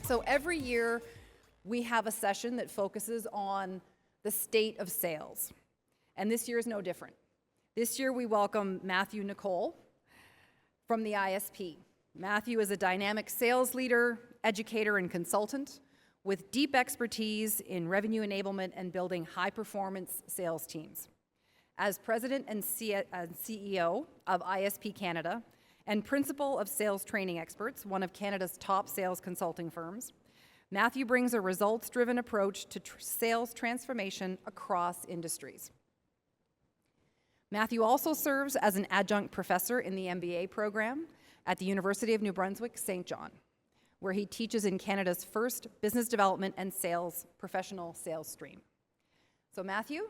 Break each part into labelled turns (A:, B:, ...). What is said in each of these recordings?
A: So every year we have a session that focuses on the state of sales. And this year is no different. This year we welcome Matthew Nicolle from the ISP. Matthew is a dynamic sales leader, educator, and consultant with deep expertise in revenue enablement and building high-performance sales teams. As president and CEO of ISP Canada and principal of Sales Training Experts, one of Canada's top sales consulting firms, Matthew brings a results-driven approach to sales transformation across industries. Matthew also serves as an adjunct professor in the MBA program at the University of New Brunswick, St. John, where he teaches in Canada's first business development and sales professional sales stream. So Matthew,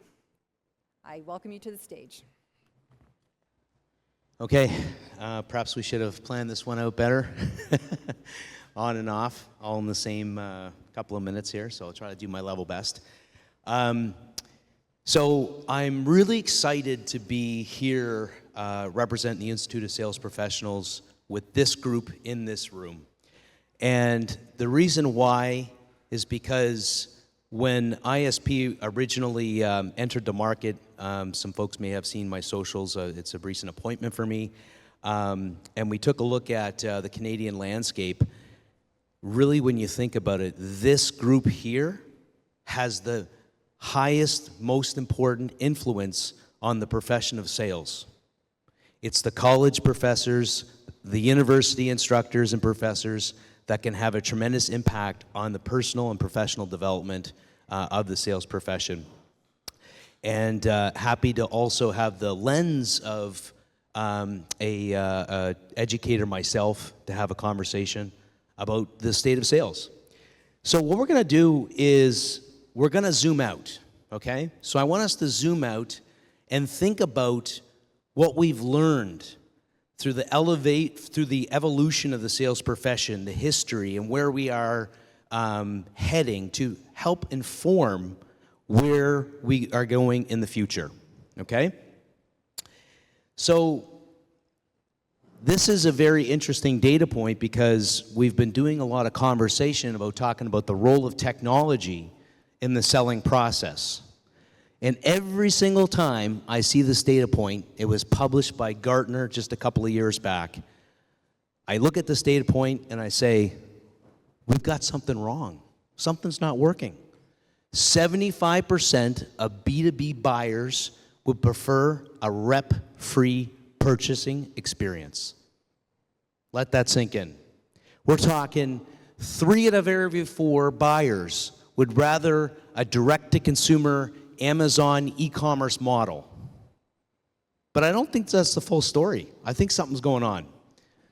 A: I welcome you to the stage.
B: Okay, perhaps we should have planned this one out better. On and off, all in the same couple of minutes here, so I'll try to do my level best. So I'm really excited to be here representing the Institute of Sales Professionals with this group in this room. And the reason why is because when ISP originally entered the market, some folks may have seen my socials, it's a recent appointment for me, and we took a look at the Canadian landscape. Really, when you think about it, this group here has the highest, most important influence on the profession of sales. It's the college professors, the university instructors and professors that can have a tremendous impact on the personal and professional development of the sales profession. And happy to also have the lens of a educator myself to have a conversation about the state of sales. So what we're going to do is we're going to zoom out, okay? So I want us to zoom out and think about what we've learned through the evolution of the sales profession, the history, and where we are heading to help inform where we are going in the future, okay? So this is a very interesting data point because we've been doing a lot of conversation about talking about the role of technology in the selling process. And every single time I see this data point, it was published by Gartner just a couple of years back, I look at this data point and I say, we've got something wrong. Something's not working. 75% of B2B buyers would prefer a rep-free purchasing experience. Let that sink in. We're talking 3 out of every 4 buyers would rather a direct-to-consumer Amazon e-commerce model. But I don't think that's the full story. I think something's going on.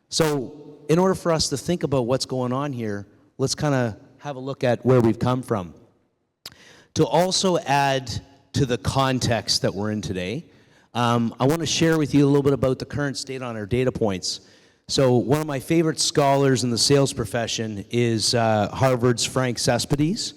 B: So in order for us to think about what's going on here, let's kind of have a look at where we've come from. To also add to the context that we're in today, I want to share with you a little bit about the current state on our data points. So one of my favorite scholars in the sales profession is Harvard's Frank Cespedes.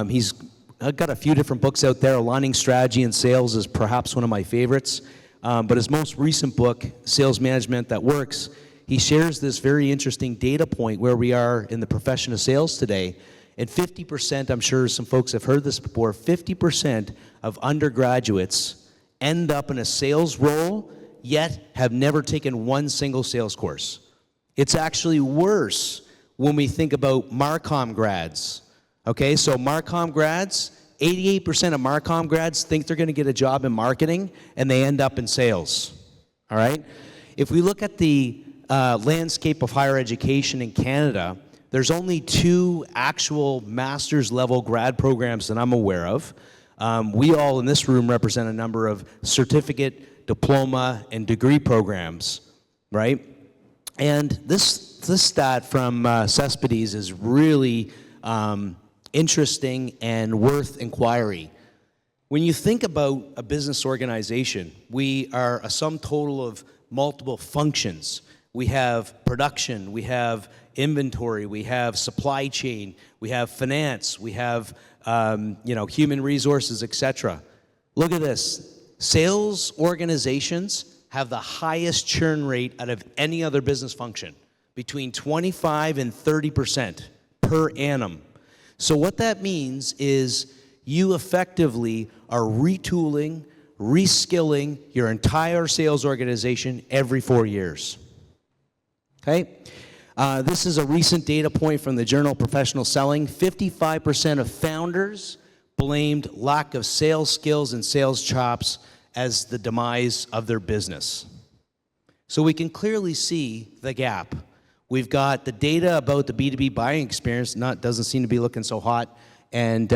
B: He's got a few different books out there. Aligning Strategy and Sales is perhaps one of my favorites. But his most recent book, Sales Management That Works, he shares this very interesting data point where we are in the profession of sales today. And 50%, I'm sure some folks have heard this before, 50% of undergraduates end up in a sales role, yet have never taken one single sales course. It's actually worse when we think about Marcom grads. Okay, so Marcom grads, 88% of Marcom grads think they're going to get a job in marketing, and they end up in sales. All right? If we look at the landscape of higher education in Canada, there's only 2 actual master's level grad programs that I'm aware of. We all in this room represent a number of certificate, diploma, and degree programs, right? And this stat from Cespedes is really interesting and worth inquiry. When you think about a business organization, we are a sum total of multiple functions. We have production, we have inventory, we have supply chain, we have finance, we have human resources, etc. Look at this. Sales organizations have the highest churn rate out of any other business function, between 25 and 30% per annum. So what that means is you effectively are retooling, reskilling your entire sales organization every 4 years. Okay? This is a recent data point from the Journal of Professional Selling. 55% of founders blamed lack of sales skills and sales chops as the demise of their business. So we can clearly see the gap. We've got the data about the B2B buying experience doesn't seem to be looking so hot, and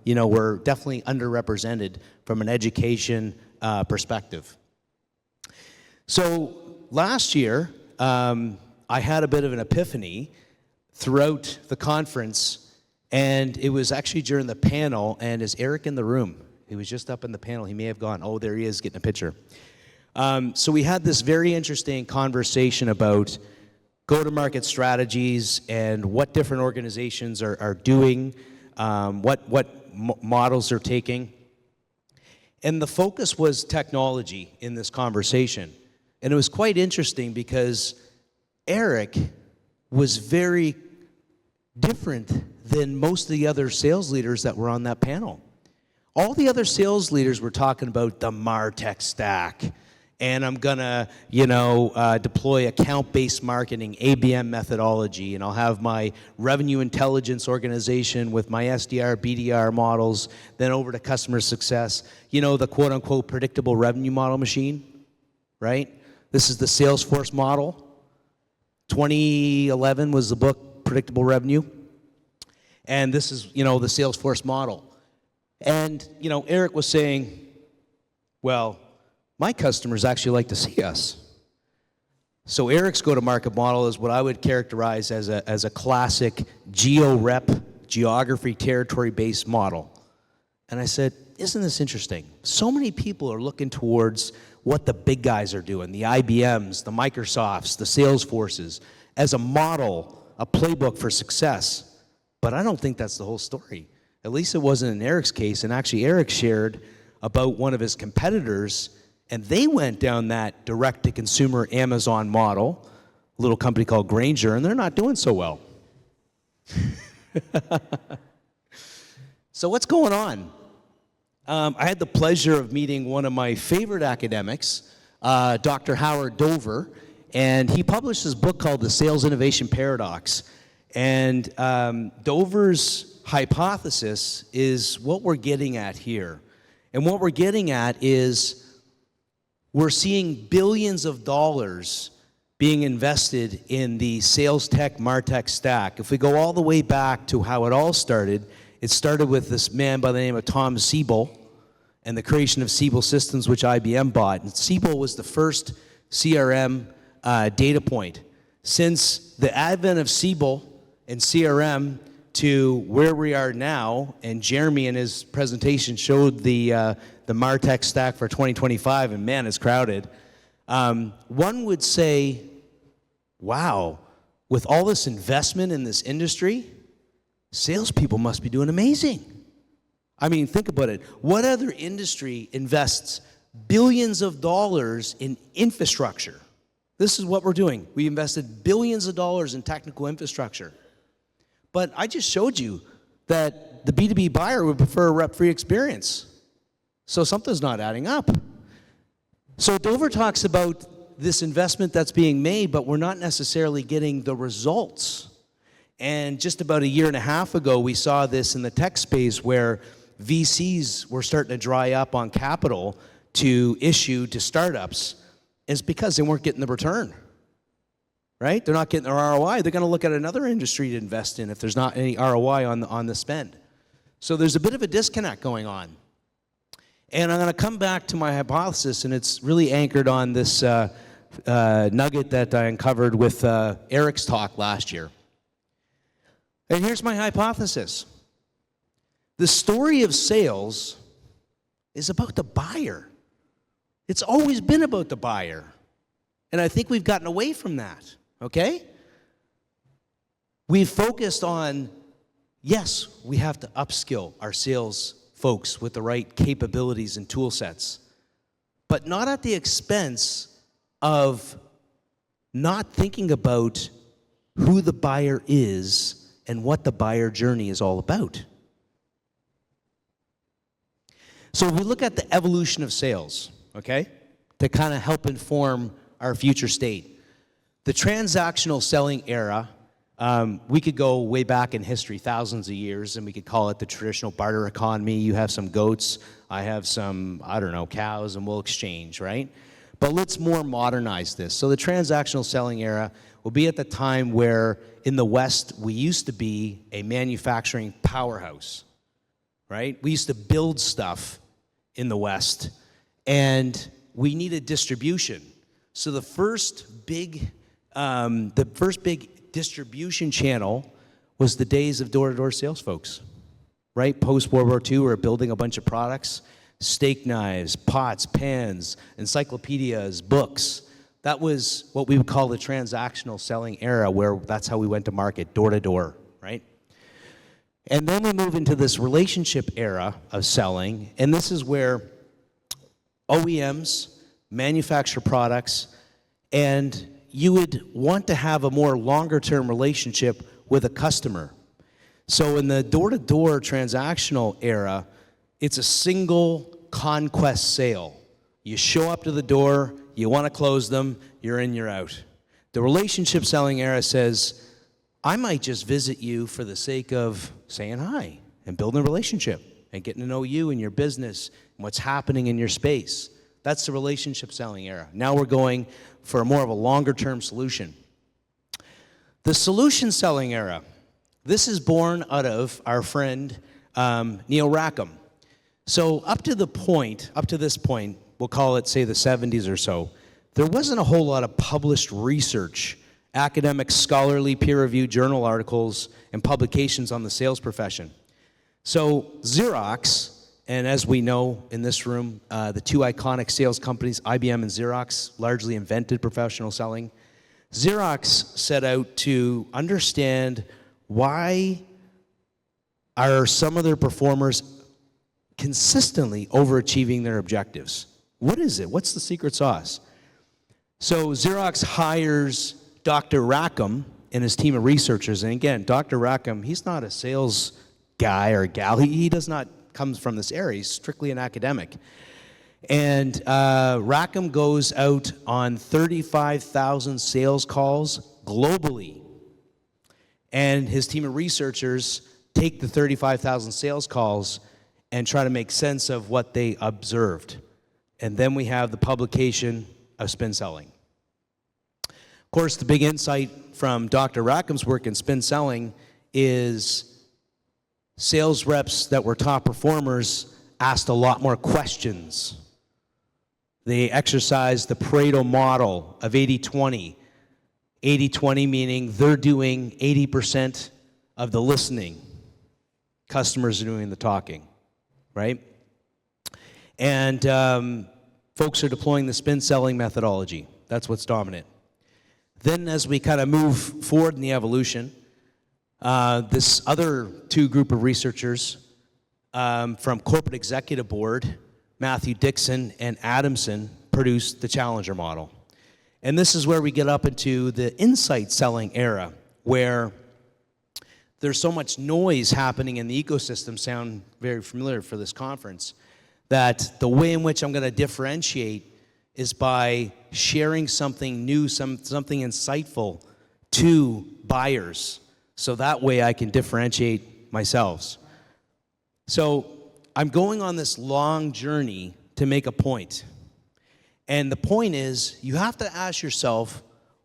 B: we're definitely underrepresented from an education perspective. So last year, I had a bit of an epiphany throughout the conference, and it was actually during the panel. And is Eric in the room? He was just up in the panel. He may have gone. Oh, there he is, getting a picture. So we had this very interesting conversation about go-to-market strategies and what different organizations are doing, what models they're taking. And the focus was technology in this conversation. And it was quite interesting because Eric was very different than most of the other sales leaders that were on that panel. All the other sales leaders were talking about the MarTech stack, and I'm gonna, deploy account-based marketing, ABM methodology, and I'll have my revenue intelligence organization with my SDR, BDR models, then over to customer success. The quote-unquote predictable revenue model machine, right? This is the Salesforce model. 2011 was the book, Predictable Revenue. And this is, the Salesforce model. And, Eric was saying, well, my customers actually like to see us. So Eric's go-to-market model is what I would characterize as a classic geo-rep, geography, territory-based model. And I said, isn't this interesting? So many people are looking towards what the big guys are doing, the IBMs, the Microsofts, the Salesforces, as a model, a playbook for success. But I don't think that's the whole story. At least it wasn't in Eric's case. And actually, Eric shared about one of his competitors, and they went down that direct-to-consumer Amazon model, a little company called Grainger, and they're not doing so well. So what's going on? I had the pleasure of meeting one of my favorite academics, Dr. Howard Dover, and he published this book called The Sales Innovation Paradox. And Dover's hypothesis is what we're getting at here. And what we're getting at is we're seeing billions of dollars being invested in the sales tech, MarTech stack. If we go all the way back to how it all started, it started with this man by the name of Tom Siebel and the creation of Siebel Systems, which IBM bought. And Siebel was the first CRM data point. Since the advent of Siebel and CRM to where we are now, and Jeremy in his presentation showed the MarTech stack for 2025, and man, it's crowded. One would say, wow, with all this investment in this industry, salespeople must be doing amazing. I mean, think about it. What other industry invests billions of dollars in infrastructure? This is what we're doing. We invested billions of dollars in technical infrastructure. But I just showed you that the B2B buyer would prefer a rep-free experience. So something's not adding up. So Dover talks about this investment that's being made, but we're not necessarily getting the results. And just about a year and a half ago, we saw this in the tech space where VCs were starting to dry up on capital to issue to startups. It's because they weren't getting the return, right? They're not getting their ROI. They're going to look at another industry to invest in if there's not any ROI on the spend. So there's a bit of a disconnect going on. And I'm going to come back to my hypothesis, and it's really anchored on this nugget that I uncovered with Eric's talk last year. And here's my hypothesis. The story of sales is about the buyer. It's always been about the buyer. And I think we've gotten away from that, okay? We've focused on, yes, we have to upskill our sales folks with the right capabilities and tool sets, but not at the expense of not thinking about who the buyer is and what the buyer journey is all about. So we look at the evolution of sales, okay, to kind of help inform our future state. The transactional selling era, we could go way back in history, thousands of years, and we could call it the traditional barter economy. You have some goats, I have some, I don't know, cows, and we'll exchange, right? But let's more modernize this. So the transactional selling era will be at the time where in the West, we used to be a manufacturing powerhouse, right? We used to build stuff in the West, and we needed distribution. So the first big distribution channel was the days of door-to-door sales folks, right? Post-World War II, we were building a bunch of products, steak knives, pots, pans, encyclopedias, books. That was what we would call the transactional selling era, where that's how we went to market, door-to-door, right? And then we move into this relationship era of selling, and this is where OEMs manufacture products, and you would want to have a more longer-term relationship with a customer. So in the door-to-door transactional era, it's a single conquest sale. You show up to the door, you want to close them, you're in, you're out. The relationship selling era says, I might just visit you for the sake of saying hi and building a relationship and getting to know you and your business and what's happening in your space. That's the relationship selling era. Now we're going for more of a longer-term solution. The solution selling era, this is born out of our friend Neil Rackham. So up to this point, we'll call it, say, the 70s or so, there wasn't a whole lot of published research, academic, scholarly, peer-reviewed journal articles, and publications on the sales profession. So Xerox, and as we know in this room, the two iconic sales companies, IBM and Xerox, largely invented professional selling. Xerox set out to understand why are some of their performers consistently overachieving their objectives. What is it? What's the secret sauce? So Xerox hires Dr. Rackham and his team of researchers. And again, Dr. Rackham, he's not a sales guy or gal. He does not come from this area. He's strictly an academic. And Rackham goes out on 35,000 sales calls globally. And his team of researchers take the 35,000 sales calls and try to make sense of what they observed. And then we have the publication of spin selling. Of course, the big insight from Dr. Rackham's work in spin selling is sales reps that were top performers asked a lot more questions. They exercised the Pareto model of 80-20. 80-20 meaning they're doing 80% of the listening. Customers are doing the talking, right? And folks are deploying the spin selling methodology. That's what's dominant. Then as we kind of move forward in the evolution, this other two group of researchers from Corporate Executive Board, Matthew Dixon and Adamson, produced the Challenger model. And this is where we get up into the insight selling era, where there's so much noise happening in the ecosystem, sound very familiar for this conference, that the way in which I'm going to differentiate is by sharing something new, something insightful to buyers. So that way I can differentiate myself. So I'm going on this long journey to make a point. And the point is, you have to ask yourself,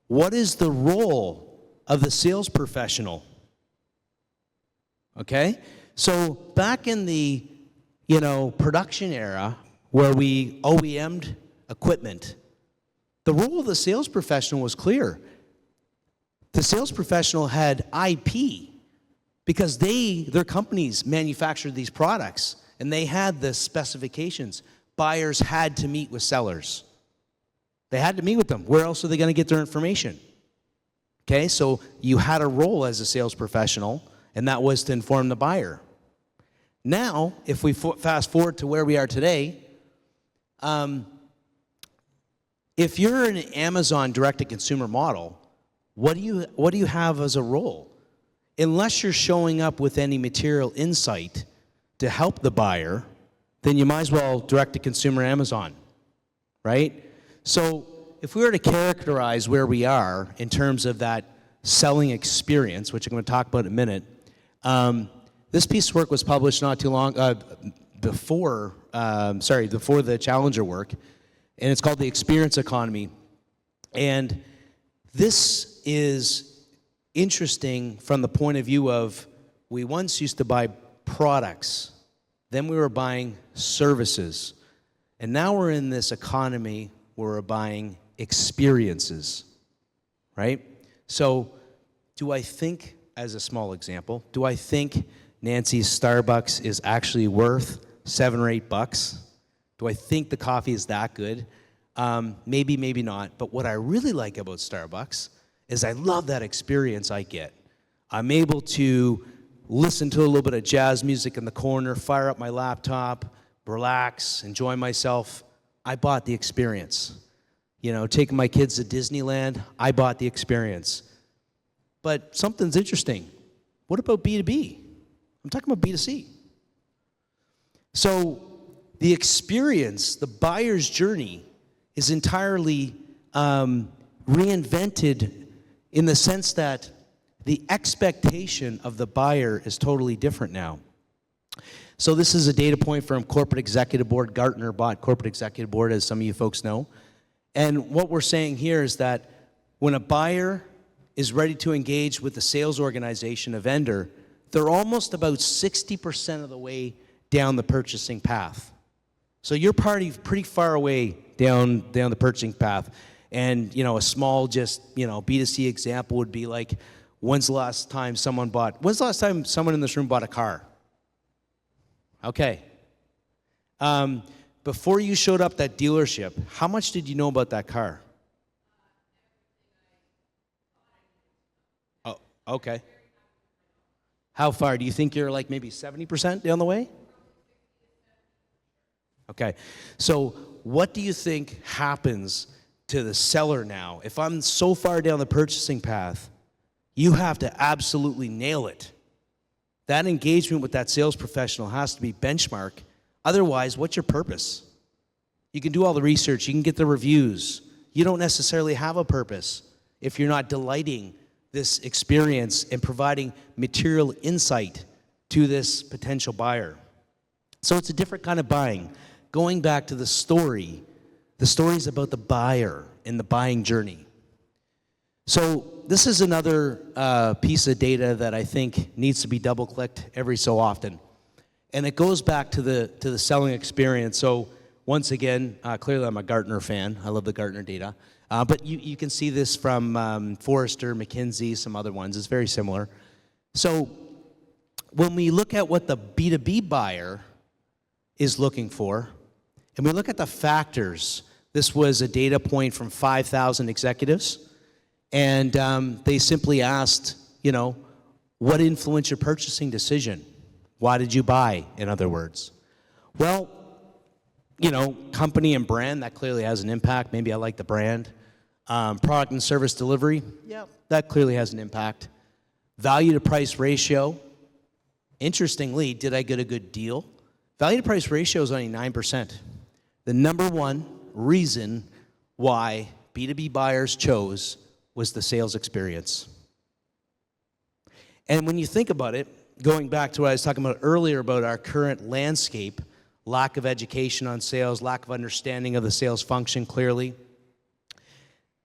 B: what is the role of the sales professional? Okay? So back in the, production era where we OEM'd equipment, the role of the sales professional was clear. The sales professional had IP because their companies manufactured these products and they had the specifications. Buyers had to meet with sellers. They had to meet with them. Where else are they going to get their information? Okay, so you had a role as a sales professional, and that was to inform the buyer. Now, if we fast forward to where we are today, if you're an Amazon direct-to-consumer model, what do you have as a role? unless you're showing up with any material insight to help the buyer, then you might as well direct to consumer Amazon, right? So if we were to characterize where we are in terms of that selling experience, which I'm going to talk about in a minute, this piece of work was published not too long before the Challenger work, and it's called The Experience Economy. And this is interesting from the point of view of we once used to buy products, then we were buying services, and now we're in this economy where we're buying experiences, right? So do I think, as a small example, do I think Nancy's Starbucks is actually worth $7 or $8? Do I think the coffee is that good? Maybe, maybe not. But what I really like about Starbucks is I love that experience I get. I'm able to listen to a little bit of jazz music in the corner, fire up my laptop, relax, enjoy myself. I bought the experience. You know, taking my kids to Disneyland, I bought the experience. But something's interesting. What about B2B? I'm talking about B2C. So the experience, the buyer's journey, is entirely reinvented in the sense that the expectation of the buyer is totally different now. So this is a data point from Corporate Executive Board. Gartner bought Corporate Executive Board, as some of you folks know. And what we're saying here is that when a buyer is ready to engage with the sales organization, a vendor, they're almost about 60% of the way down the purchasing path. So you're pretty far away down the purchasing path. And, you know, a small B2C example would be like, when's the last time someone in this room bought a car? Okay. Before you showed up at that dealership, how much did you know about that car? Oh, okay. How far? Do you think you're like maybe 70% down the way? Okay. So what do you think happens to the seller now? If I'm so far down the purchasing path, you have to absolutely nail it. That engagement with that sales professional has to be benchmark. Otherwise, what's your purpose? You can do all the research, you can get the reviews. You don't necessarily have a purpose if you're not delighting this experience and providing material insight to this potential buyer. So it's a different kind of buying. Going back to the story is about the buyer and the buying journey. So this is another piece of data that I think needs to be double-clicked every so often. And it goes back to the selling experience. So once again, clearly I'm a Gartner fan. I love the Gartner data. But you can see this from Forrester, McKinsey, some other ones. It's very similar. So when we look at what the B2B buyer is looking for, and we look at the factors, this was a data point from 5,000 executives, and they simply asked, you know, what influenced your purchasing decision? Why did you buy, in other words? Well, you know, company and brand, that clearly has an impact. Maybe I like the brand. Product and service delivery, yeah, that clearly has an impact. Value to price ratio. Interestingly, did I get a good deal? Value to price ratio is only 9%. The number one reason why B2B buyers chose was the sales experience. And when you think about it, going back to what I was talking about earlier about our current landscape, lack of education on sales, lack of understanding of the sales function clearly,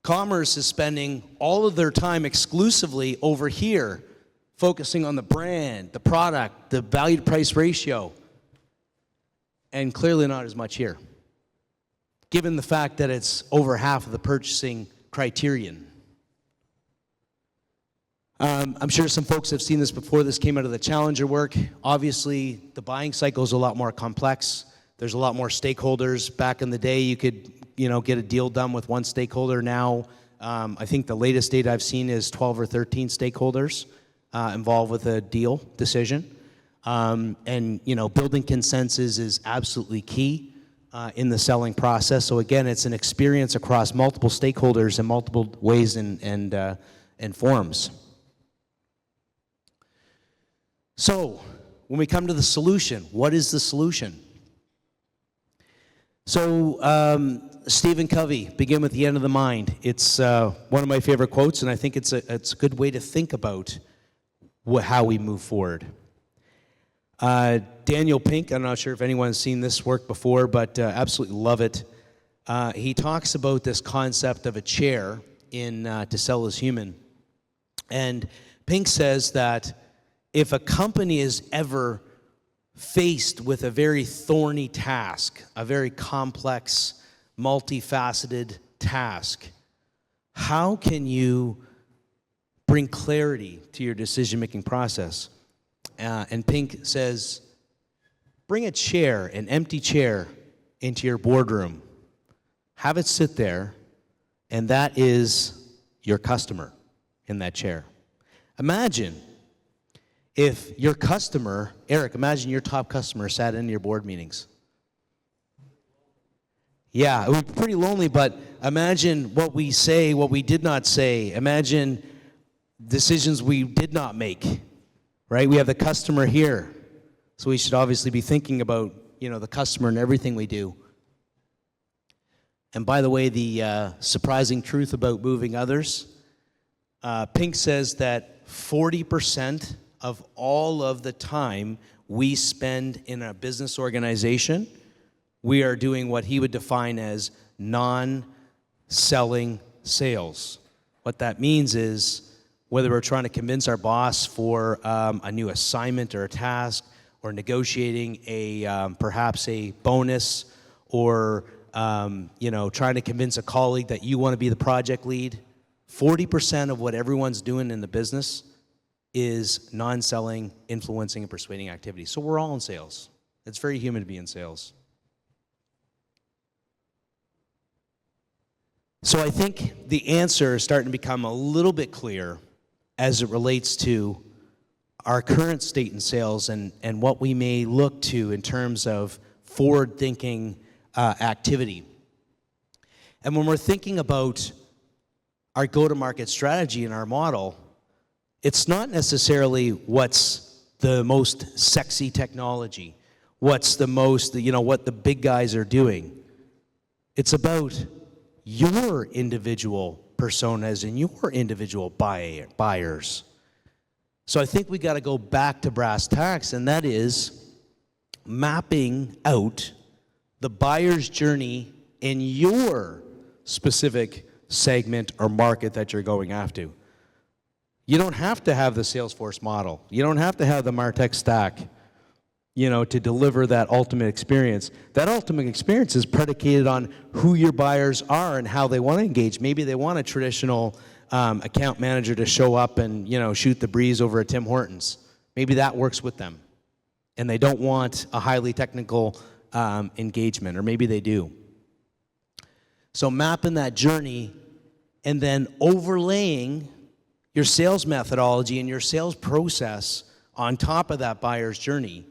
B: commerce is spending all of their time exclusively over here, focusing on the brand, the product, the value to price ratio, and clearly not as much here, given the fact that it's over half of the purchasing criterion. I'm sure some folks have seen this before. This came out of the Challenger work. Obviously, the buying cycle is a lot more complex. There's a lot more stakeholders. Back in the day, you could, you know, get a deal done with one stakeholder. Now, I think the latest data I've seen is 12 or 13 stakeholders involved with a deal decision. And, you know, building consensus is absolutely key in the selling process. So again, it's an experience across multiple stakeholders in multiple ways and forms. So, when we come to the solution, what is the solution? So, Stephen Covey, begin with the end of the mind. It's one of my favorite quotes, and I think it's a good way to think about how we move forward. Daniel Pink, I'm not sure if anyone's seen this work before, but absolutely love it. He talks about this concept of a chair in To Sell Is Human. And Pink says that if a company is ever faced with a very thorny task, a very complex, multifaceted task, how can you bring clarity to your decision-making process? And Pink says, bring a chair, an empty chair, into your boardroom. Have it sit there, and that is your customer in that chair. Imagine if your customer, Eric, imagine your top customer sat in your board meetings. Yeah, it would be pretty lonely, but imagine what we say, what we did not say. Imagine decisions we did not make, right? We have the customer here, so we should obviously be thinking about, the customer and everything we do. And by the way, the surprising truth about moving others, Pink says that 40% of all of the time we spend in a business organization, we are doing what he would define as non-selling sales. What that means is whether we're trying to convince our boss for a new assignment or a task, or negotiating perhaps a bonus, or trying to convince a colleague that you want to be the project lead, 40% of what everyone's doing in the business is non-selling, influencing, and persuading activities. So we're all in sales. It's very human to be in sales. So I think the answer is starting to become a little bit clear as it relates to our current state in sales and what we may look to in terms of forward-thinking activity. And when we're thinking about our go-to-market strategy and our model, it's not necessarily what's the most sexy technology, what's the most, what the big guys are doing. It's about your individual personas and your individual buyers. So I think we got to go back to brass tacks, and that is mapping out the buyer's journey in your specific segment or market that you're going after. You don't have to have the Salesforce model. You don't have to have the MarTech stack, to deliver that ultimate experience. That ultimate experience is predicated on who your buyers are and how they want to engage. Maybe they want a traditional account manager to show up and, shoot the breeze over at Tim Hortons. Maybe that works with them. And they don't want a highly technical engagement, or maybe they do. So mapping that journey and then overlaying your sales methodology and your sales process on top of that buyer's journey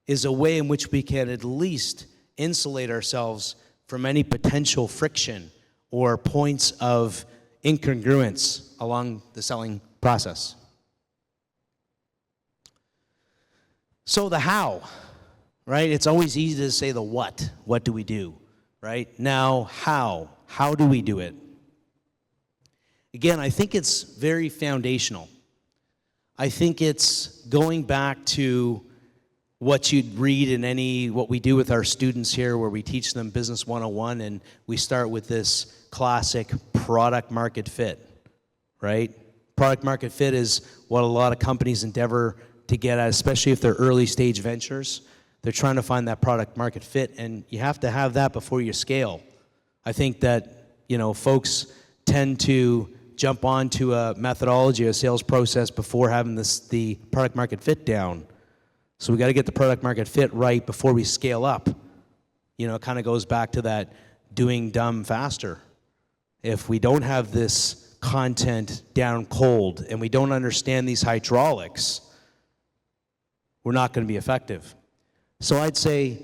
B: is a way in which we can at least insulate ourselves from any potential friction or points of incongruence along the selling process. So the how, right? It's always easy to say the what. What do we do, right? Now, how? How do we do it? Again, I think it's very foundational. I think it's going back to what you'd read in what we do with our students here, where we teach them Business 101, and we start with this classic product market fit, right? Product market fit is what a lot of companies endeavor to get at, especially if they're early stage ventures. They're trying to find that product market fit, and you have to have that before you scale. I think that, folks tend to jump onto a methodology, a sales process before having the product market fit down. So we got to get the product market fit right before we scale up. It kind of goes back to that doing dumb faster. If we don't have this content down cold and we don't understand these hydraulics, we're not going to be effective. So I'd say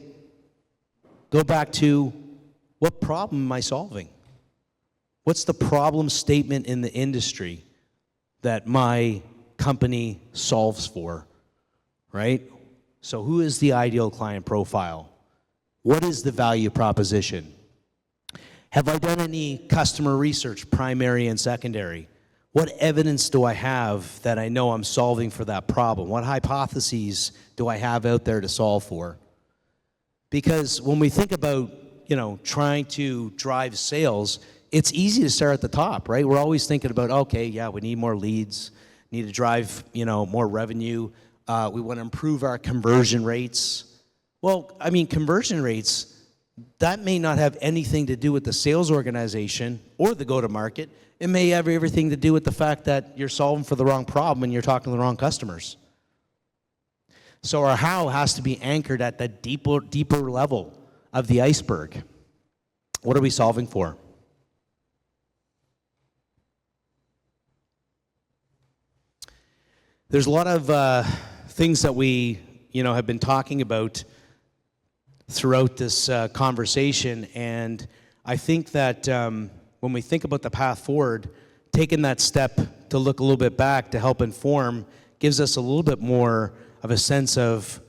B: go back to, what problem am I solving? What's the problem statement in the industry that my company solves for? right? So who is the ideal client profile? What is the value proposition? Have I done any customer research, primary and secondary? What evidence do I have that I know I'm solving for that problem? What hypotheses do I have out there to solve for? Because when we think about, trying to drive sales, it's easy to start at the top, right? We're always thinking about, okay, yeah, we need more leads, need to drive, more revenue. We want to improve our conversion rates. Well, conversion rates, that may not have anything to do with the sales organization or the go-to-market. It may have everything to do with the fact that you're solving for the wrong problem and you're talking to the wrong customers. So our how has to be anchored at that deeper level of the iceberg. What are we solving for? There's a lot of things that we, have been talking about throughout this conversation, and I think that when we think about the path forward, taking that step to look a little bit back to help inform gives us a little bit more of a sense of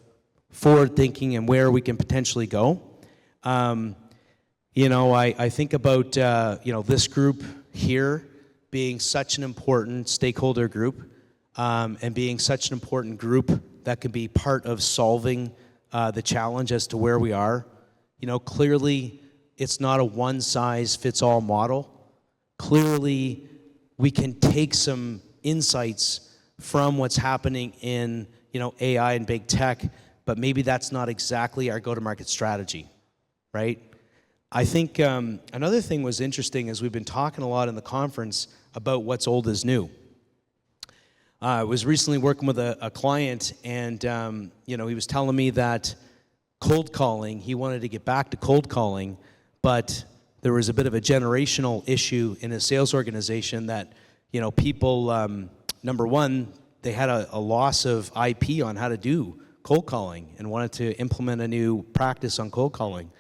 B: forward thinking and where we can potentially go. I think about this group here being such an important stakeholder group, and being such an important group that can be part of solving the challenge as to where we are. Clearly, it's not a one-size-fits-all model. Clearly, we can take some insights from what's happening in, AI and big tech, but maybe that's not exactly our go-to-market strategy, right? I think another thing was interesting is we've been talking a lot in the conference about what's old is new. I was recently working with a client, and he was telling me that cold calling, he wanted to get back to cold calling, but there was a bit of a generational issue in his sales organization that, people, number one, they had a loss of IP on how to do cold calling and wanted to implement a new practice on cold calling.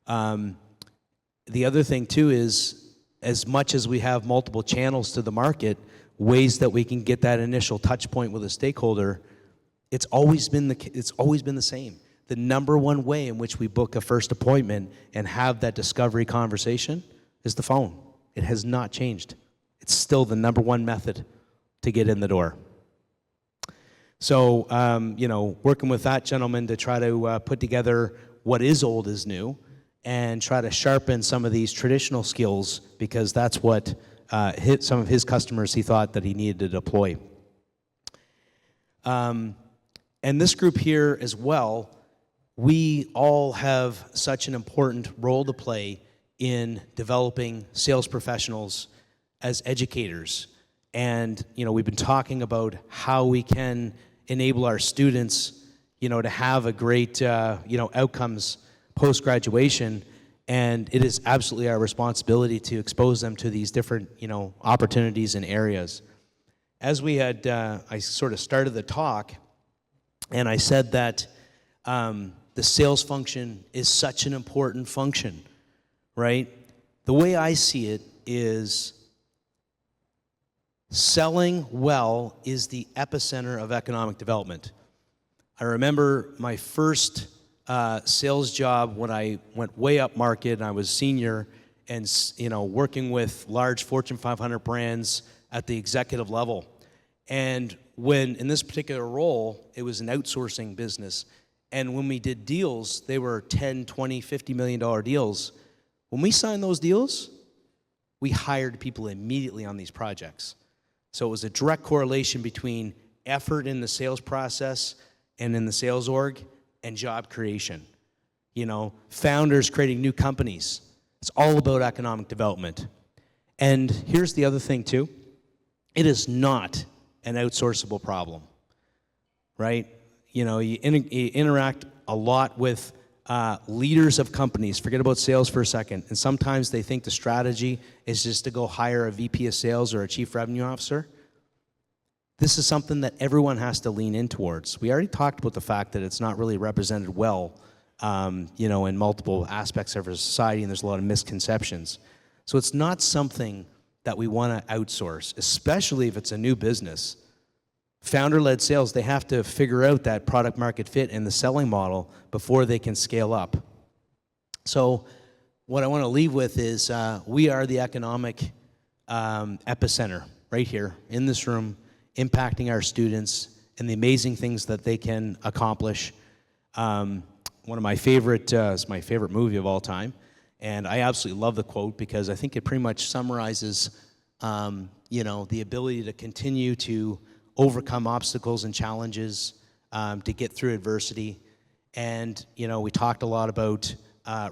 B: The other thing, too, is as much as we have multiple channels to the market, ways that we can get that initial touch point with a stakeholder, it's always been the same. The number one way in which we book a first appointment and have that discovery conversation is the phone. It has not changed. It's still the number one method to get in the door. So, working with that gentleman to try to put together what is old is new and try to sharpen some of these traditional skills, because that's what hit some of his customers he thought that he needed to deploy. And this group here as well, we all have such an important role to play in developing sales professionals as educators. And, we've been talking about how we can enable our students, to have a great, outcomes post-graduation. And it is absolutely our responsibility to expose them to these different, opportunities and areas. As we had, I sort of started the talk, and I said that the sales function is such an important function, right? The way I see it is selling well is the epicenter of economic development. I remember my first sales job when I went way up market and I was senior and, working with large Fortune 500 brands at the executive level. And when, in this particular role, it was an outsourcing business. And when we did deals, they were $10, $20, $50 million deals. When we signed those deals, we hired people immediately on these projects. So it was a direct correlation between effort in the sales process and in the sales org and job creation. Founders creating new companies. It's all about economic development. And here's the other thing too. It is not an outsourceable problem, right? You interact a lot with leaders of companies. Forget about sales for a second. And sometimes they think the strategy is just to go hire a VP of sales or a chief revenue officer. This is something that everyone has to lean in towards. We already talked about the fact that it's not really represented well, in multiple aspects of our society, and there's a lot of misconceptions. So it's not something that we want to outsource, especially if it's a new business. founder-led sales, they have to figure out that product market fit and the selling model before they can scale up. So what I want to leave with is we are the economic epicenter right here in this room, impacting our students and the amazing things that they can accomplish. One of my favorite, it's my favorite movie of all time, and I absolutely love the quote because I think it pretty much summarizes, the ability to continue to overcome obstacles and challenges, to get through adversity. And, we talked a lot about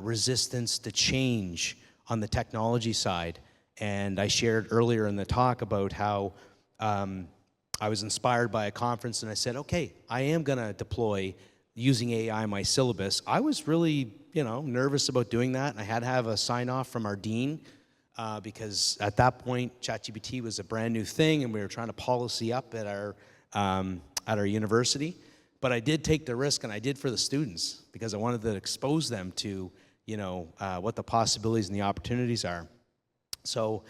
B: resistance to change on the technology side. And I shared earlier in the talk about how I was inspired by a conference and I said, okay, I am going to deploy using AI in my syllabus. I was really, nervous about doing that. And I had to have a sign off from our dean because at that point, ChatGPT was a brand new thing and we were trying to policy up at our university. But I did take the risk, and I did for the students because I wanted to expose them to, what the possibilities and the opportunities are. So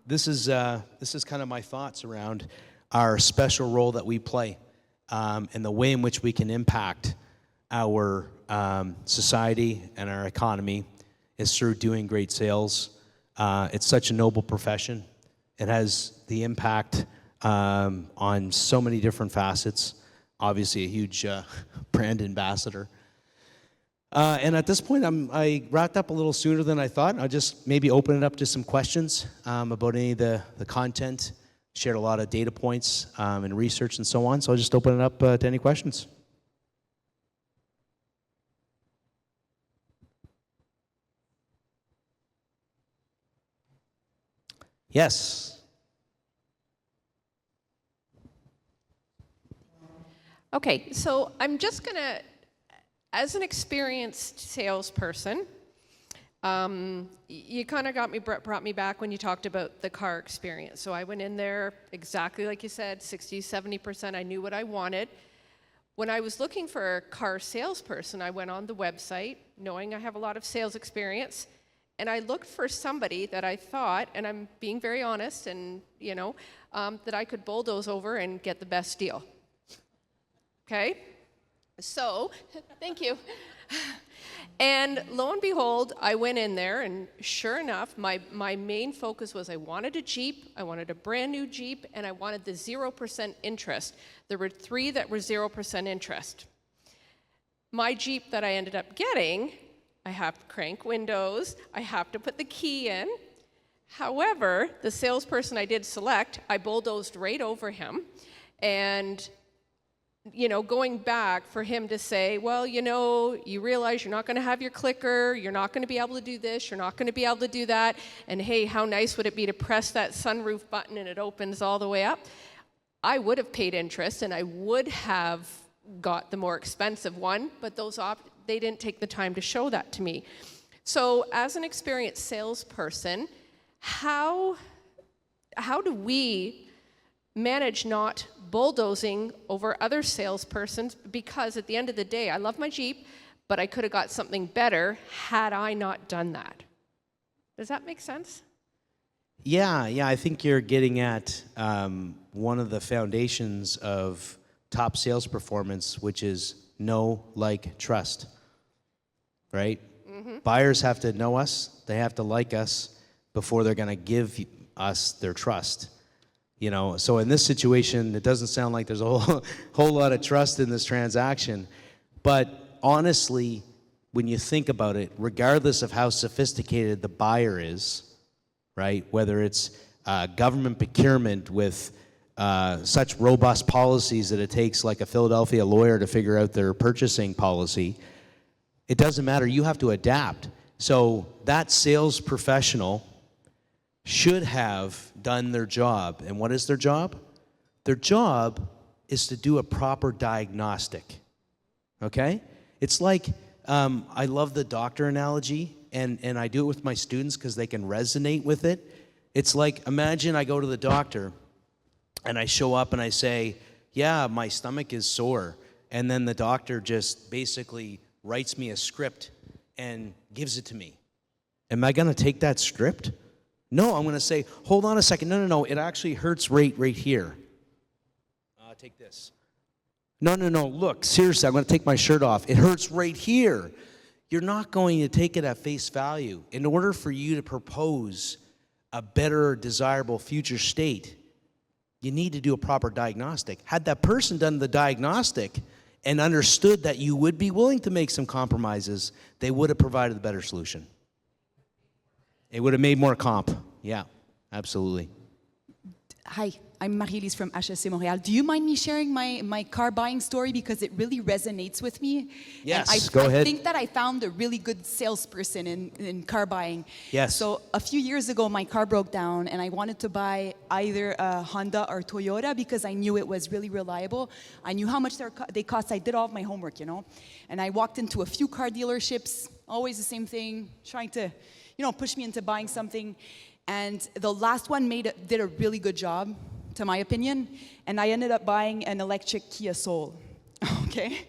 B: this is kind of my thoughts around our special role that we play and the way in which we can impact our society and our economy is through doing great sales. It's such a noble profession. It has the impact on so many different facets. Obviously a huge brand ambassador. And at this point, I wrapped up a little sooner than I thought. I'll just maybe open it up to some questions about any of the content. Shared a lot of data points and research and so on. So I'll just open it up to any questions. Yes.
C: Okay, so I'm just going to, as an experienced salesperson, you kind of brought me back when you talked about the car experience. So I went in there exactly like you said, 60, 70%. I knew what I wanted. When I was looking for a car salesperson, I went on the website, knowing I have a lot of sales experience, and I looked for somebody that I thought, and I'm being very honest, and that I could bulldoze over and get the best deal. Okay, so thank you. And lo and behold, I went in there, and sure enough, my main focus was I wanted a Jeep, I wanted a brand new Jeep, and I wanted the 0% interest. There were 3 that were 0% interest. My Jeep that I ended up getting, I have to crank windows, I have to put the key in. However, the salesperson I did select, I bulldozed right over him, and going back for him to say, well, you realize you're not going to have your clicker, you're not going to be able to do this, you're not going to be able to do that, and hey, how nice would it be to press that sunroof button and it opens all the way up? I would have paid interest and I would have got the more expensive one, but they didn't take the time to show that to me. So as an experienced salesperson, how do we manage not bulldozing over other salespersons? Because at the end of the day, I love my Jeep, but I could have got something better had I not done that. Does that make sense?
B: Yeah, I think you're getting at one of the foundations of top sales performance, which is know, like, trust, right? Mm-hmm. Buyers have to know us, they have to like us before they're going to give us their trust. So in this situation, it doesn't sound like there's a whole lot of trust in this transaction. But honestly, when you think about it, regardless of how sophisticated the buyer is, right, whether it's government procurement with such robust policies that it takes like a Philadelphia lawyer to figure out their purchasing policy, it doesn't matter. You have to adapt. So that sales professional should have done their job. And what is their job? Their job is to do a proper diagnostic, okay? It's like, I love the doctor analogy, and I do it with my students because they can resonate with it. It's like, imagine I go to the doctor, and I show up and I say, yeah, my stomach is sore. And then the doctor just basically writes me a script and gives it to me. Am I gonna take that script? No, I'm going to say, hold on a second. No, it actually hurts right here. take this. No, look, seriously, I'm going to take my shirt off. It hurts right here. You're not going to take it at face value. In order for you to propose a better, desirable future state, you need to do a proper diagnostic. Had that person done the diagnostic and understood that you would be willing to make some compromises, they would have provided a better solution. It would have made more comp. Yeah, absolutely.
D: Hi, I'm Marie-Lise from HSC Montréal. Do you mind me sharing my car buying story? Because it really resonates with me.
B: Yes,
D: and
B: go ahead.
D: I think that I found a really good salesperson in car buying.
B: Yes.
D: So a few years ago, my car broke down, and I wanted to buy either a Honda or Toyota because I knew it was really reliable. I knew how much they cost. I did all of my homework, you know. And I walked into a few car dealerships, always the same thing, trying to, push me into buying something. And the last one did a really good job, to my opinion, and I ended up buying an electric Kia Soul, okay?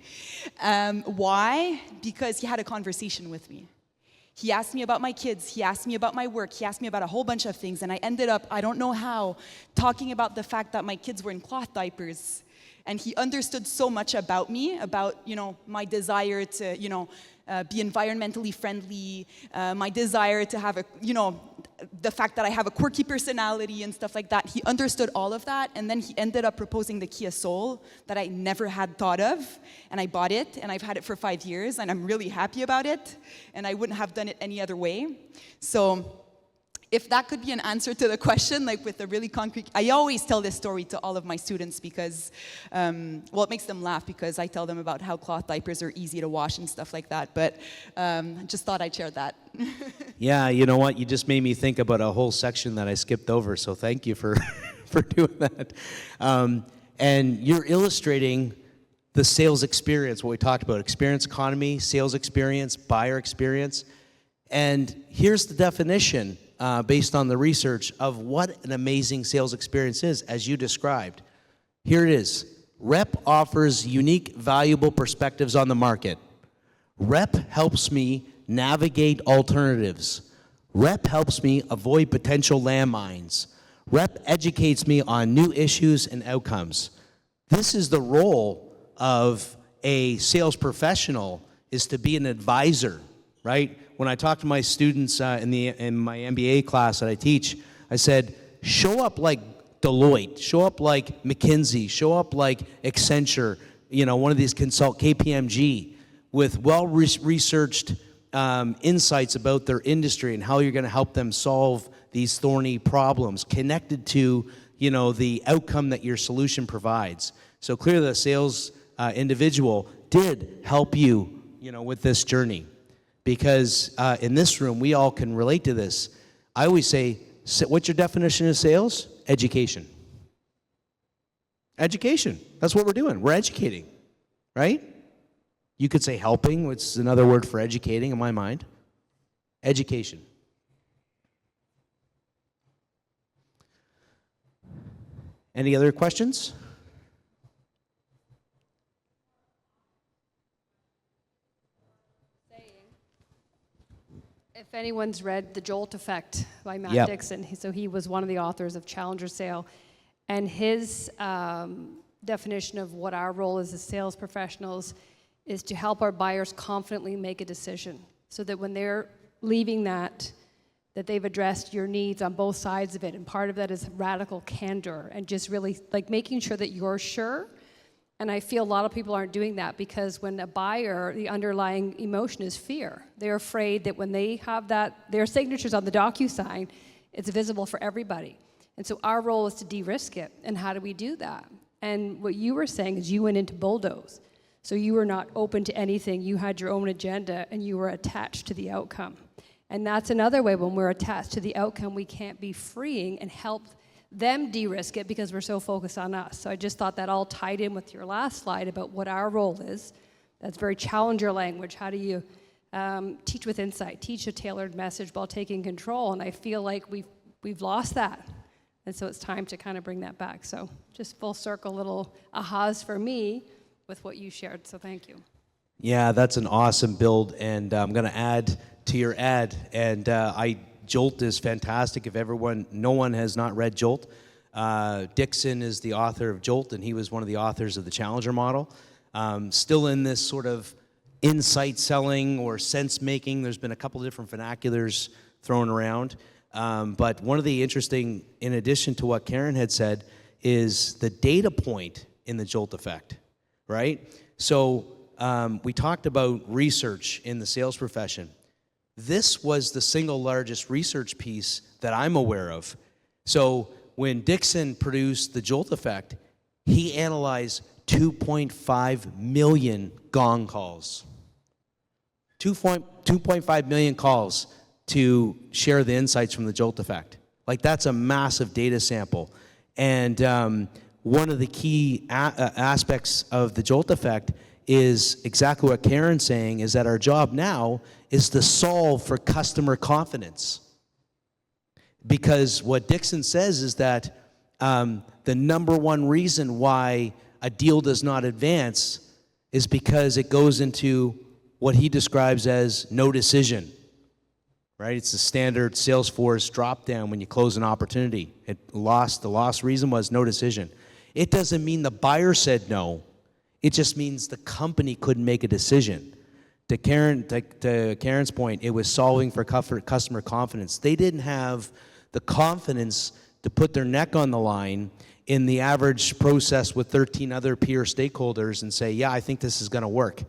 D: Why? Because he had a conversation with me. He asked me about my kids, he asked me about my work, he asked me about a whole bunch of things, and I ended up, I don't know how, talking about the fact that my kids were in cloth diapers. And he understood so much about me, about, my desire to, be environmentally friendly, my desire to have the fact that I have a quirky personality and stuff like that. He understood all of that, and then he ended up proposing the Kia Soul that I never had thought of, and I bought it, and I've had it for 5 years, and I'm really happy about it, and I wouldn't have done it any other way. So if that could be an answer to the question, like with a really concrete, I always tell this story to all of my students because, it makes them laugh because I tell them about how cloth diapers are easy to wash and stuff like that, but just thought I'd share that.
B: Yeah, you know what? You just made me think about a whole section that I skipped over, so thank you for, for doing that. And you're illustrating the sales experience, what we talked about, experience economy, sales experience, buyer experience. And here's the definition based on the research of what an amazing sales experience is, as you described. Here it is. Rep offers unique, valuable perspectives on the market. Rep helps me navigate alternatives. Rep helps me avoid potential landmines. Rep educates me on new issues and outcomes. This is the role of a sales professional, is to be an advisor, right? When I talk to my students in my MBA class that I teach, I said, show up like Deloitte, show up like McKinsey, show up like Accenture, one of these KPMG, with well-researched insights about their industry and how you're going to help them solve these thorny problems connected to, the outcome that your solution provides. So clearly the sales individual did help you, with this journey. Because in this room, we all can relate to this. I always say, what's your definition of sales? Education. Education. That's what we're doing. We're educating, right? You could say helping, which is another word for educating in my mind. Education. Any other questions?
C: If anyone's read The Jolt Effect by Matt
B: Yep.
C: Dixon, so he was one of the authors of Challenger Sale, and his definition of what our role as sales professionals is to help our buyers confidently make a decision, so that when they're leaving that they've addressed your needs on both sides of it, and part of that is radical candor, and just really like making sure that you're sure. And I feel a lot of people aren't doing that, because when a buyer, the underlying emotion is fear. They're afraid that when they have their signatures on the DocuSign, it's visible for everybody. And so our role is to de-risk it. And how do we do that? And what you were saying is you went into bulldoze. So you were not open to anything. You had your own agenda, and you were attached to the outcome. And that's another way, when we're attached to the outcome, we can't be freeing and help them de-risk it because we're so focused on us. So I just thought that all tied in with your last slide about what our role is. That's very Challenger language. How do you teach with insight, teach a tailored message while taking control? And I feel like we've lost that. And so it's time to kind of bring that back. So just full circle little ahas for me with what you shared. So thank you.
B: Yeah, that's an awesome build, and I'm going to add to your ad. And Jolt is fantastic. If no one has not read Jolt, Dixon is the author of Jolt, and he was one of the authors of the Challenger model. Still in this sort of insight selling or sense making. There's been a couple of different vernaculars thrown around. But one of the interesting, in addition to what Karen had said, is the data point in the Jolt effect, right? So we talked about research in the sales profession. This was the single largest research piece that I'm aware of. So when Dixon produced the Jolt effect, he analyzed 2.5 million gong calls. 2.5 million calls to share the insights from the Jolt effect. Like, that's a massive data sample. And one of the key aspects of the Jolt effect is exactly what Karen's saying, is that our job now is to solve for customer confidence. Because what Dixon says is that the number one reason why a deal does not advance is because it goes into what he describes as no decision, right? It's the standard Salesforce drop-down when you close an opportunity. The loss reason was no decision. It doesn't mean the buyer said no. It just means the company couldn't make a decision. To Karen's point, it was solving for customer confidence. They didn't have the confidence to put their neck on the line in the average process with 13 other peer stakeholders and say, yeah, I think this is going to work.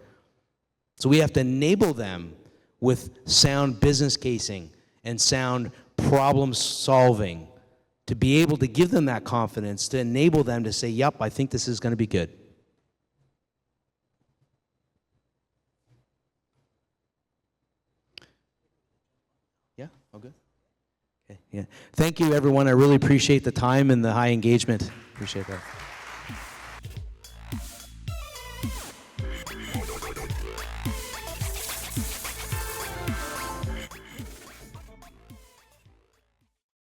B: So we have to enable them with sound business casing and sound problem solving to be able to give them that confidence, to enable them to say, yep, I think this is going to be good. Yeah, all good? Okay, yeah. Thank you, everyone. I really appreciate the time and the high engagement. Appreciate that.